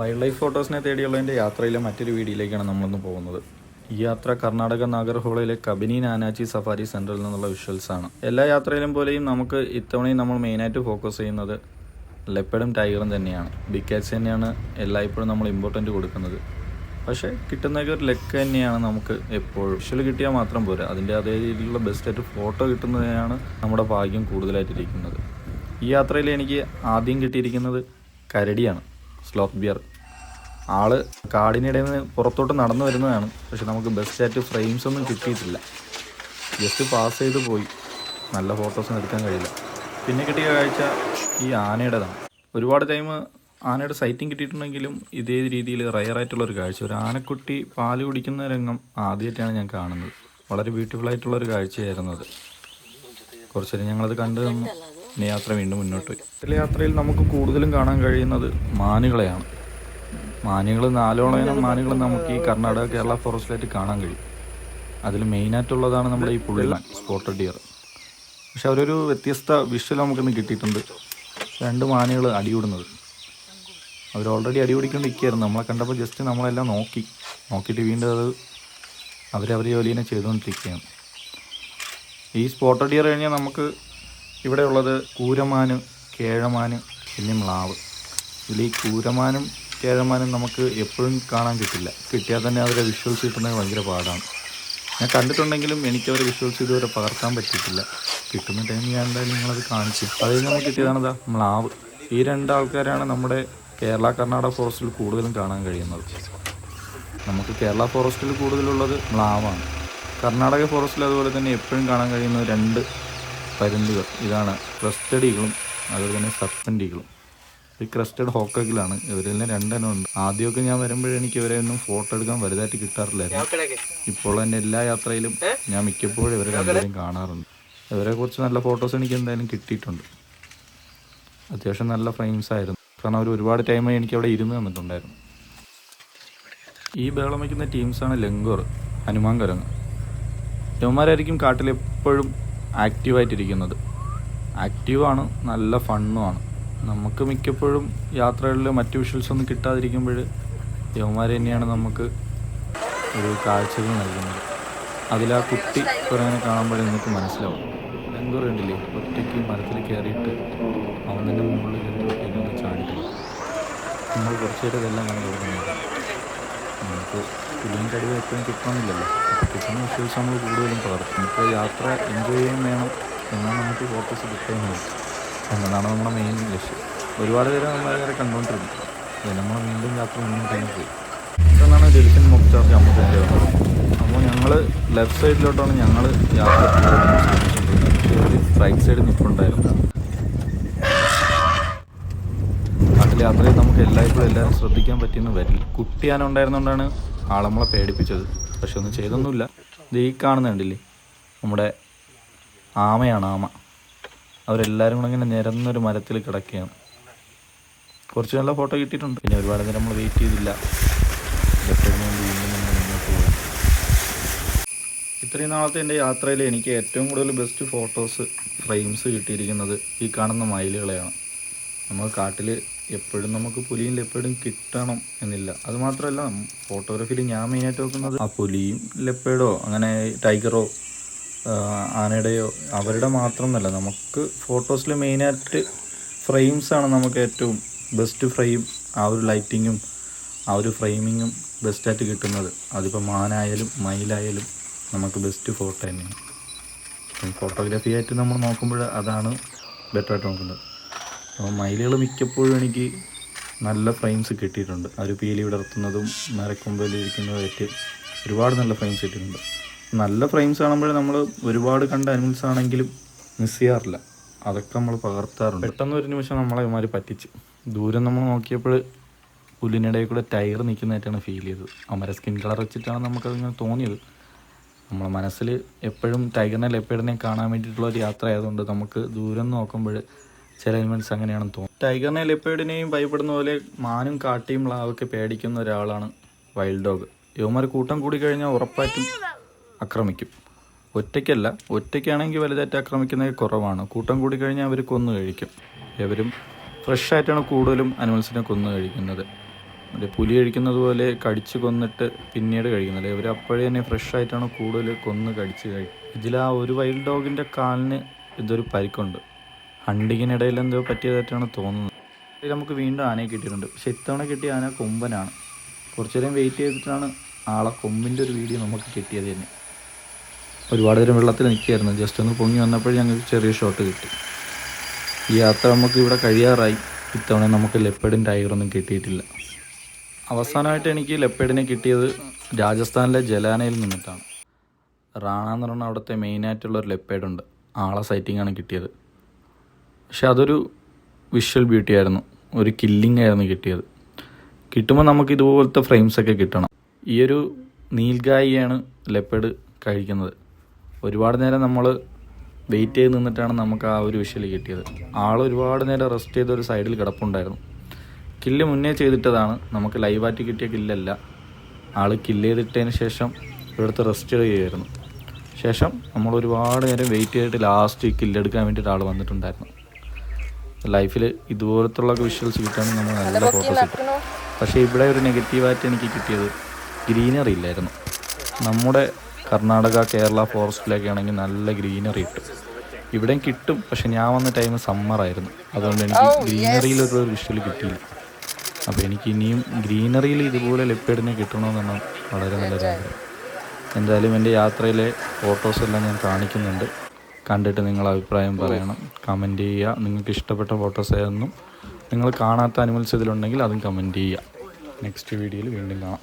Wild life ഫോട്ടോസിനെ തേടിയുള്ളതിൻ്റെ യാത്രയിലെ മറ്റൊരു വീഡിയോയിലേക്കാണ് നമ്മളിന്ന് പോകുന്നത്. ഈ യാത്ര കർണാടക നാഗർഹോളയിലെ കബിനി നാനാച്ചി സഫാരി സെൻറ്ററിൽ നിന്നുള്ള വിഷ്വൽസാണ്. എല്ലാ യാത്രയിലും പോലെയും നമുക്ക് ഇത്തവണയും നമ്മൾ മെയിനായിട്ട് ഫോക്കസ് ചെയ്യുന്നത് ലെപ്പഡും ടൈഗറും തന്നെയാണ്. ബിഗ് കാറ്റ്സ് തന്നെയാണ് എല്ലായ്പ്പോഴും നമ്മൾ ഇമ്പോർട്ടൻറ്റ് കൊടുക്കുന്നത്. പക്ഷേ കിട്ടുന്നതൊക്കെ ഒരു ലെക്ക് തന്നെയാണ്. നമുക്ക് എപ്പോഴും വിഷ്വൽ കിട്ടിയാൽ മാത്രം പോരാ, അതിൻ്റെ അതേ രീതിയിലുള്ള ബെസ്റ്റായിട്ട് ഫോട്ടോ കിട്ടുന്നതിനാണ് നമ്മുടെ ഭാഗ്യം കൂടുതലായിട്ടിരിക്കുന്നത്. ഈ യാത്രയിൽ എനിക്ക് ആദ്യം കിട്ടിയിരിക്കുന്നത് കരടിയാണ്, സ്ലോത്ത് ബിയർ. ആള് കാടിനിടയിൽ നിന്ന് പുറത്തോട്ട് നടന്നു വരുന്നതാണ്. പക്ഷെ നമുക്ക് ബെസ്റ്റായിട്ട് ഫ്രെയിംസ് ഒന്നും കിട്ടിയിട്ടില്ല. ജസ്റ്റ് പാസ് ചെയ്ത് പോയി, നല്ല ഫോട്ടോസൊന്നും എടുക്കാൻ കഴിയില്ല. പിന്നെ കിട്ടിയ കാഴ്ച ഈ ആനയുടേതാണ്. ഒരുപാട് ടൈം ആനയുടെ സൈറ്റിങ് കിട്ടിയിട്ടുണ്ടെങ്കിലും ഇതേ രീതിയിൽ റയറായിട്ടുള്ളൊരു കാഴ്ച, ഒരു ആനക്കുട്ടി പാല് കുടിക്കുന്ന രംഗം ആദ്യമായിട്ടാണ് ഞാൻ കാണുന്നത്. വളരെ ബ്യൂട്ടിഫുള്ളായിട്ടുള്ളൊരു കാഴ്ചയായിരുന്നു അത്. കുറച്ചു നേരം ഞങ്ങളത് കണ്ടു തന്നു. ഇനി യാത്ര വീണ്ടും മുന്നോട്ട് പോയി. ഇതിലെ യാത്രയിൽ നമുക്ക് കൂടുതലും കാണാൻ കഴിയുന്നത് മാനുകളെയാണ്. മാനുകൾ 4 മാനുകൾ നമുക്ക് ഈ കർണാടക കേരള ഫോറസ്റ്റിലായിട്ട് കാണാൻ കഴിയും. അതിൽ മെയിനായിട്ടുള്ളതാണ് നമ്മുടെ ഈ പുള്ളിമാൻ, സ്പോട്ടഡ് ഡിയർ. പക്ഷെ അവരൊരു വ്യത്യസ്ത വിഷ്വൽ നമുക്കിന്ന് കിട്ടിയിട്ടുണ്ട്. 2 മാനുകൾ അടികൂടുന്നത്. അവർ ഓൾറെഡി അടിപിടിക്കൊണ്ടിരിക്കുകയായിരുന്നു. നമ്മളെ കണ്ടപ്പോൾ ജസ്റ്റ് നമ്മളെല്ലാം നോക്കിയിട്ട് വീണ്ടും അത് അവരവരെ ജോലിനെ ചെയ്തുകൊണ്ടിരിക്കുകയാണ്. ഈ സ്പോട്ടഡ് ഡിയർ കഴിഞ്ഞാൽ നമുക്ക് ഇവിടെ ഉള്ളത് കൂരമാന്, കേഴമാന്, പിന്നെ മ്ലാവ്. ഇതിൽ ഈ കൂരമാനും കേഴമാനും നമുക്ക് എപ്പോഴും കാണാൻ കിട്ടില്ല. കിട്ടിയാൽ തന്നെ അവരെ വിഷ്വൽസ് കിട്ടുന്നത് ഭയങ്കര പാടാണ്. ഞാൻ കണ്ടിട്ടുണ്ടെങ്കിലും എനിക്കവരെ വിഷ്വൽസ് ഇതുവരെ പകർത്താൻ പറ്റിയിട്ടില്ല. കിട്ടുന്ന ടൈം ഞാൻ എന്തായാലും നിങ്ങളത് കാണിച്ചു. അതിൽ നമുക്ക് കിട്ടിയതാണിതാ മ്ലാവ്. ഈ 2 ആൾക്കാരാണ് നമ്മുടെ കേരള കർണാടക ഫോറസ്റ്റിൽ കൂടുതലും കാണാൻ കഴിയുന്നത്. നമുക്ക് കേരള ഫോറസ്റ്റിൽ കൂടുതലുള്ളത് മ്ലാവാണ്. കർണാടക ഫോറസ്റ്റിൽ അതുപോലെ തന്നെ എപ്പോഴും കാണാൻ കഴിയുന്നത് 2 പരുന്തുകൾ. ഇതാണ് ക്രസ്റ്റഡ് ഈഗിളും അതുപോലെ തന്നെ സർപ്പൻ്റ് ഈഗിളും. ഈ ക്രസ്റ്റഡ് ഹോക്കഗിലാണ്. ഇവരെല്ലാം 2 എണ്ണം ഉണ്ട്. ആദ്യമൊക്കെ ഞാൻ വരുമ്പോഴെനിക്ക് ഇവരെ ഒന്നും ഫോട്ടോ എടുക്കാൻ വലുതായിട്ട് കിട്ടാറില്ലായിരുന്നു. ഇപ്പോൾ തന്നെ എല്ലാ യാത്രയിലും ഞാൻ മിക്കപ്പോഴും ഇവരെ 2 പേരും കാണാറുണ്ട്. ഇവരെ കുറിച്ച് നല്ല ഫോട്ടോസ് എനിക്ക് എന്തായാലും കിട്ടിയിട്ടുണ്ട്. അത്യാവശ്യം നല്ല ഫ്രെയിംസ് ആയിരുന്നു. കാരണം അവർ ഒരുപാട് ടൈം എനിക്ക് അവിടെ ഇരുന്ന് തന്നിട്ടുണ്ടായിരുന്നു. ഈ ബഹളം വയ്ക്കുന്ന ടീംസാണ് ലങ്കോർ, ഹനുമാൻ കുരങ്ങ്. ഇവന്മാരായിരിക്കും കാട്ടിൽ എപ്പോഴും ആക്റ്റീവായിട്ടിരിക്കുന്നത്. ആക്റ്റീവാണ്, നല്ല ഫണ്ണുമാണ്. നമുക്ക് മിക്കപ്പോഴും യാത്രകളിൽ മറ്റ് വിഷ്വൽസൊന്നും കിട്ടാതിരിക്കുമ്പോൾ യവന്മാർ തന്നെയാണ് നമുക്ക് ഒരു കാഴ്ചകൾ നൽകുന്നത്. അതിലാ കുട്ടി കുരങ്ങനെ കാണുമ്പോഴേ നിങ്ങൾക്ക് മനസ്സിലാവും. ലങ്കോർ കണ്ടില്ലേ, ഒറ്റയ്ക്ക് മരത്തിൽ കയറിയിട്ട് അവൻ തന്നെ മുകളിൽ ഒറ്റയ്ക്കൊന്ന് ചാടിയിട്ടില്ല. നമ്മൾ കുറച്ച് നേരം ഇതെല്ലാം കണ്ടു കൊടുക്കുന്നുണ്ട്. നമുക്ക് പുലിയും കടുവ എപ്പോഴും കിട്ടണമെന്നില്ലല്ലോ. അപ്പോൾ കിട്ടുന്ന വിഷ്വൽസ് നമ്മൾ കൂടുതലും പകർത്തും. ഇപ്പോൾ യാത്ര എൻജോയ് ചെയ്യാൻ വേണം, എന്നാൽ നമുക്ക് ഫോട്ടോസ് കിട്ടുകയും എന്നതാണ് നമ്മുടെ മെയിൻ ലക്ഷ്യം. ഒരുപാട് പേര് നമ്മളെ കണ്ടുകൊണ്ടിരുന്നു. അത് നമ്മൾ വീണ്ടും യാത്ര മുന്നോട്ട് തന്നെ പോയി. ഇതെന്നാണ് ഡെലിഫൻ മോക്ചാർ ജമ്മുവിൻ്റെ വന്നത്. അപ്പോൾ ഞങ്ങൾ ലെഫ്റ്റ് സൈഡിലോട്ടാണ് ഞങ്ങൾ യാത്ര റൈറ്റ് സൈഡ് നിൽപ്പുണ്ടായിരുന്നു. നാട്ടിലെ യാത്രയിൽ നമുക്ക് എല്ലാവരും ശ്രദ്ധിക്കാൻ പറ്റിയെന്ന് വരില്ല. കുട്ടിയാന ഉണ്ടായിരുന്നുകൊണ്ടാണ് ആളമ്മളെ പേടിപ്പിച്ചത്. പക്ഷെ ഒന്നും ചെയ്തൊന്നുമില്ല. ഇത് ഈ കാണുന്നുണ്ടില്ലേ, നമ്മുടെ ആമയാണ്. അവരെല്ലാവരും കൂടെ ഇങ്ങനെ നിരന്നൊരു മരത്തിൽ കിടക്കുകയാണ്. കുറച്ച് നല്ല ഫോട്ടോ കിട്ടിയിട്ടുണ്ട്. പിന്നെ ഒരുപാട് നേരം നമ്മൾ വെയിറ്റ് ചെയ്തില്ല. മുന്നോട്ട് പോയി. ഇത്രയും നാളത്തെ എൻ്റെ യാത്രയിൽ എനിക്ക് ഏറ്റവും കൂടുതൽ ബെസ്റ്റ് ഫോട്ടോസ് ഫ്രെയിംസ് കിട്ടിയിരിക്കുന്നത് ഈ കാണുന്ന മയിലുകളെയാണ്. നമ്മൾ കാട്ടിൽ എപ്പോഴും നമുക്ക് പുലിയും ലെപ്പേഡും കിട്ടണം എന്നില്ല. അതുമാത്രമല്ല, ഫോട്ടോഗ്രാഫിയിൽ ഞാൻ മെയിനായിട്ട് നോക്കുന്നത് ആ പുലിയും ലെപ്പേഡോ അങ്ങനെ ടൈഗറോ ആനയുടെയോ അവരുടെ മാത്രമൊന്നുമല്ല. നമുക്ക് ഫോട്ടോസിൽ മെയിനായിട്ട് ഫ്രെയിംസാണ് നമുക്ക് ഏറ്റവും ബെസ്റ്റ് ഫ്രെയിം. ആ ഒരു ലൈറ്റിങ്ങും ആ ഒരു ഫ്രെയിമിങ്ങും ബെസ്റ്റായിട്ട് കിട്ടുന്നത്. അതിപ്പോൾ മാനായാലും മയിലായാലും നമുക്ക് ബെസ്റ്റ് ഫോട്ടോ തന്നെയാണ്. ഫോട്ടോഗ്രാഫി ആയിട്ട് നമ്മൾ നോക്കുമ്പോൾ അതാണ് ബെറ്ററായിട്ട് നോക്കുന്നത്. അപ്പോൾ മയിലുകൾ മിക്കപ്പോഴും എനിക്ക് നല്ല ഫ്രെയിംസ് കിട്ടിയിട്ടുണ്ട്. അവർ പീലി വിടർത്തുന്നതും മരക്കൊമ്പലിരിക്കുന്നതായിട്ട് ഒരുപാട് നല്ല ഫ്രെയിംസ് കിട്ടിയിട്ടുണ്ട്. നല്ല ഫ്രെയിംസ് കാണുമ്പോൾ നമ്മൾ ഒരുപാട് കണ്ട അനിമൽസ് ആണെങ്കിലും മിസ് ചെയ്യാറില്ല. അതൊക്കെ നമ്മൾ പകർത്താറുണ്ട്. പെട്ടെന്ന് ഒരു നിമിഷം നമ്മളെ ഇവന്മാർ പറ്റിച്ച്. ദൂരം നമ്മൾ നോക്കിയപ്പോൾ പുല്ലിനിടയിൽ കൂടെ ടൈഗർ നിൽക്കുന്നതായിട്ടാണ് ഫീൽ ചെയ്തത്. അവരെ സ്കിൻ കളർ വെച്ചിട്ടാണ് നമുക്കതിങ്ങനെ തോന്നിയത്. നമ്മളെ മനസ്സിൽ എപ്പോഴും ടൈഗറിനെ ലെപ്പേഡിനെ കാണാൻ വേണ്ടിയിട്ടുള്ള ഒരു യാത്ര ആയതുകൊണ്ട് നമുക്ക് ദൂരം നോക്കുമ്പോൾ ചില അനിമൽസ് അങ്ങനെയാണെന്ന് തോന്നും. ടൈഗറിനെ ലെപ്പേഡിനെയും ഭയപ്പെടുന്ന പോലെ മാനും കാട്ടിയും മ്ലാവൊക്കെ പേടിക്കുന്ന ഒരാളാണ് വൈൽഡ് ഡോഗ്. ഇവന്മാർ കൂട്ടം കൂടിക്കഴിഞ്ഞാൽ ഉറപ്പായിട്ടും ആക്രമിക്കും. ഒറ്റയ്ക്കാണെങ്കിൽ വലുതായിട്ട് ആക്രമിക്കുന്നത് കുറവാണ്. കൂട്ടം കൂടിക്കഴിഞ്ഞാൽ അവർ കൊന്നു കഴിക്കും. ഇവരും ഫ്രഷായിട്ടാണ് കൂടുതലും അനിമൽസിനെ കൊന്നു കഴിക്കുന്നത്. മറ്റേ പുലി കഴിക്കുന്നത് പോലെ കടിച്ച് കൊന്നിട്ട് പിന്നീട് കഴിക്കുന്നില്ല. ഇവർ അപ്പോഴേ തന്നെ ഫ്രഷ് ആയിട്ടാണ് കൂടുതൽ കൊന്ന് കടിച്ച് കഴിക്കും. ഇതിൽ ആ ഒരു വൈൽഡ് ഡോഗിൻ്റെ കാലിന് ഇതൊരു പരിക്കുണ്ട്. ഹണ്ടിങ്ങിനിടയിൽ എന്തോ പറ്റിയതായിട്ടാണ് തോന്നുന്നത്. നമുക്ക് വീണ്ടും ആനയെ കിട്ടിയിട്ടുണ്ട്. പക്ഷെ ഇത്തവണ കിട്ടിയ ആന കൊമ്പനാണ്. കുറച്ചു നേരം വെയിറ്റ് ചെയ്തിട്ടാണ് ആളെ കൊമ്പിൻ്റെ ഒരു വീഡിയോ നമുക്ക് കിട്ടിയത് തന്നെ. ഒരുപാട് നേരം വെള്ളത്തിൽ നിൽക്കുകയായിരുന്നു. ജസ്റ്റ് ഒന്ന് പൊങ്ങി വന്നപ്പോൾ ഞങ്ങൾക്ക് ചെറിയ ഷോട്ട് കിട്ടി. ഈ യാത്ര നമുക്ക് ഇവിടെ കഴിയാറായി. ഇത്തവണ നമുക്ക് ലെപ്പേർഡും ടൈഗറൊന്നും കിട്ടിയിട്ടില്ല. അവസാനമായിട്ട് എനിക്ക് ലെപ്പേർഡിനെ കിട്ടിയത് രാജസ്ഥാനിലെ ജലാനയിൽ നിന്നിട്ടാണ്. റാണ എന്ന് പറഞ്ഞാൽ അവിടുത്തെ മെയിനായിട്ടുള്ളൊരു ലെപ്പേർഡുണ്ട്. ആളെ സൈറ്റിങ്ങാണ് കിട്ടിയത്. പക്ഷെ അതൊരു വിഷ്വൽ ബ്യൂട്ടി ആയിരുന്നു. ഒരു കില്ലിംഗ് ആയിരുന്നു കിട്ടിയത്. കിട്ടുമ്പോൾ നമുക്ക് ഇതുപോലത്തെ ഫ്രെയിംസൊക്കെ കിട്ടണം. ഈ ഒരു നീൽഗായിയാണ് ലെപ്പേർഡ് കഴിക്കുന്നത്. ഒരുപാട് നേരം നമ്മൾ വെയിറ്റ് ചെയ്ത് നിന്നിട്ടാണ് നമുക്ക് ആ ഒരു വിഷ്വൽ കിട്ടിയത്. ആൾ ഒരുപാട് നേരം റെസ്റ്റ് ചെയ്ത ഒരു സൈഡിൽ കിടപ്പുണ്ടായിരുന്നു. കില്ല് മുന്നേ ചെയ്തിട്ടതാണ്. നമുക്ക് ലൈവായിട്ട് കിട്ടിയ കില്ലല്ല. ആൾ കില്ല് ചെയ്തിട്ടതിന് ശേഷം ഇവിടുത്തെ റെസ്റ്റ് ചെയ്യുമായിരുന്നു. ശേഷം നമ്മൾ ഒരുപാട് നേരം വെയിറ്റ് ചെയ്തിട്ട് ലാസ്റ്റ് കില്ലെടുക്കാൻ വേണ്ടിയിട്ട് ആൾ വന്നിട്ടുണ്ടായിരുന്നു. ലൈഫിൽ ഇതുപോലത്തുള്ള വിഷ്വൽസ് കിട്ടാനും നമ്മൾ നല്ല ഫോട്ടോസ് കിട്ടും. പക്ഷേ ഇവിടെ ഒരു നെഗറ്റീവായിട്ട് എനിക്ക് കിട്ടിയത് ഗ്രീനറി ഇല്ലായിരുന്നു. നമ്മുടെ കർണാടക കേരള ഫോറസ്റ്റിലൊക്കെ ആണെങ്കിൽ നല്ല ഗ്രീനറി കിട്ടും. ഇവിടെയും കിട്ടും. പക്ഷെ ഞാൻ വന്ന ടൈം സമ്മറായിരുന്നു. അതുകൊണ്ട് എനിക്ക് ഗ്രീനറിയിലൊരു വിഷ്വൽ കിട്ടിയില്ല. അപ്പോൾ എനിക്ക് ഇനിയും ഗ്രീനറിയിൽ ഇതുപോലെ ലെപ്പേർഡിനെ കിട്ടണമെന്നാണ് വളരെ നല്ലൊരാഗ്രഹം. എന്തായാലും എൻ്റെ യാത്രയിലെ ഫോട്ടോസെല്ലാം ഞാൻ കാണിക്കുന്നുണ്ട്. കണ്ടിട്ട് നിങ്ങളുടെ അഭിപ്രായം പറയണം, കമൻറ്റ് ചെയ്യുക. നിങ്ങൾക്ക് ഇഷ്ടപ്പെട്ട ഫോട്ടോസ് ഏതെന്നും നിങ്ങൾ കാണാത്ത അനിമൽസ് ഇതിലുണ്ടെങ്കിൽ അതും കമൻറ്റ് ചെയ്യുക. നെക്സ്റ്റ് വീഡിയോയിൽ വീണ്ടും കാണാം.